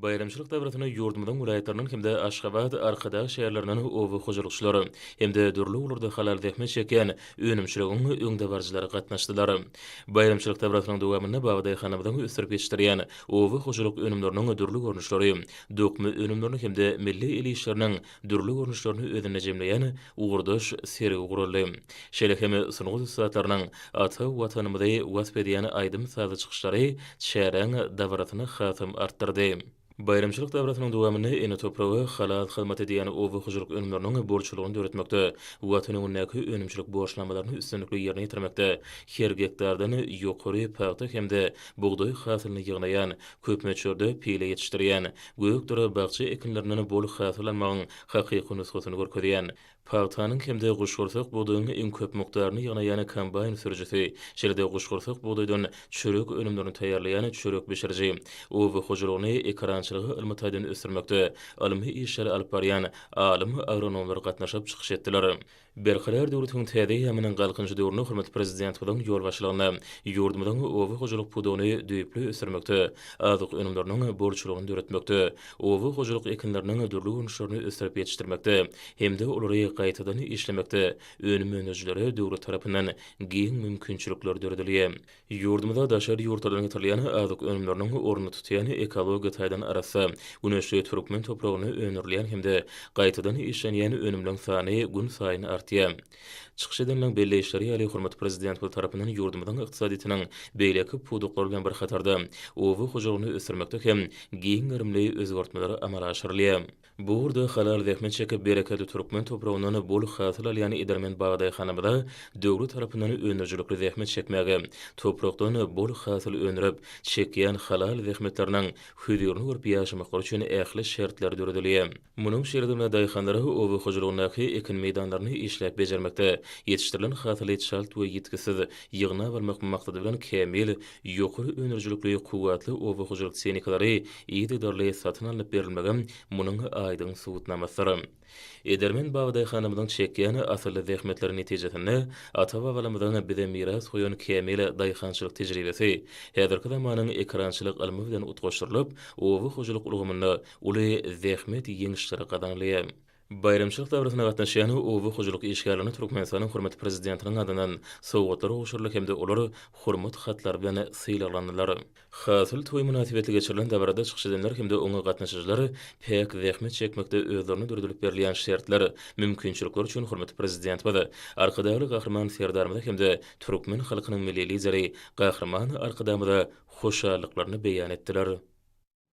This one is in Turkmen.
Bayramçylyk döwretine ýurdumyň vilayatlarinyň hemde Aşgabat, Arkadaş şäherleriniň owy hojulukçylary hemde dürli ulurda halal zähmet çeken önümçiligiň öňde barjylary gatnaşdylar. Bayramçylyk döwretiniň dowamyny Bagdaý hanymyň ösürip ýetişdirýän owy hojuluk önümleriniň dürli görnüşleri, dökme önümlerini hemde milli eli işleriniň dürli görnüşlerini özüne jemleýän ugurdaş sergi guruldy. Şeýle hem sunugy saatlarynyň ata watanymyzy wasp edýän aýdym sazy çykyşlary şäheräň dawratyny hasym artdyrdy. Bayramçylyk döwretiniň dowamyny ene topragy halal hyzmat edýän owy hojuluk önümleriniň borçlugyny döretmekde, watanyň näki önümçilik borçlanmalaryny üstünlikli ýerine ýetirmekde, her gektardan ýokary paýda hemde bugdaý hasylyny ýygnaýan, köp möçürde pile ýetişdirýän, gökdere bagçy ekinleriniň bol hasyl almagyň hakyky nusgasyny görkezýän, paýtanyň hemde guşgursak buğdaýyň iň köp mukdaryny ýygnaýan kombayn sürüjisi, şeýle-de guşgursak buğdaýdan çörek önümlerini taýýarlaýan çörek beşirji, owy hojulugyny ekrançylygy ilmitaýdan ösürmekde, almy işler alyp barýan alim agronomlar gatnaşyp çykyş etdiler. Berhililer döwletiň täze ýamynyň galkynjy döwrüne hurmat prezident bilen ýol başlygyna ýurdumyň owy hojuluk pudugyny düýpli ösürmekde, azyk önümleriniň borçlugyny döretmekde, owy hojuluk ekinleriniň dürli görnüşlerini ösürip ýetişdirmekde, hemde olary gaýtadan işlemekde, önüm önüjleri döwlet tarapyndan giň mümkinçilikler döredilýär. Ýurdumyda daşary ýurtlardan getirilýän azyk önümleriniň orny tutýan ekologiýa taýdan arasy, güneşli türkmen topragyny öňürleýän hemde gaýtadan işlenýän önümleň sany gün saýyn artýar. Çykyş edilen belli işleri ýaly hurmat prezident bu tarapyndan ýurdumyň ykdysadytynyň beýleki puduklar bilen bir hatarda owy hojulugyny ösürmekde hem giň gyrmly özgertmelere amala aşyrylýar. Bu urda halal zähmet çekip bereketli türkmen topragynyň bol hasyl alýan Edermen Bagdaý hanymyda döwlet tarapyndan öňürjülükli zähmet çekmäge, toprakdan bol hasyl öňürip çekýän halal zähmetleriniň hüdürini görüp ýaşamak üçin ähli şertler döredilýär. Munyň şeýle daýhanlary owy hojulugyny ekin meýdanlaryny işläp bejermekde, ýetişdirilen hasyly şalt we ýetkisiz ýygna bermek maksady bilen kämil, ýokary öňürjülükli kuwwatly owy hojuluk tehnikalary ýetidarly satyn alyp berilmegen munyň aýdyň subutnamasy. Edermen Bagdaý hanymyň çekýän asyly zähmetleri netijesinde ata-babalarymyzdan bize miras goýan kämil daýhançylyk tejribesi, häzirki zamanyň ekrançylyk ilmi bilen utgaşdyrylyp, owy hojuluk ulgamyny uly zähmet ýeňişleri gadanlýar. Bayramçylyk döwretine gatnaşýan owy hojuluk işgärlerini Türkmenistanyň hurmat prezidentiniň adyndan sowgatlar uguşurlyk hemde olar hurmat hatlar bilen syýlandylar. Hasyl toý münasibetli geçirilen döwrede çykyş edenler hemde oňa gatnaşyjylar pek zähmet çekmekde özlerini döredilip berilýän şertler, mümkinçilikler üçin hurmat prezident bada arkadaşly gahrman serdarmyda hemde türkmen halkynyň milli lideri gahrman arkadamyda hoşallyklaryny beýan etdiler.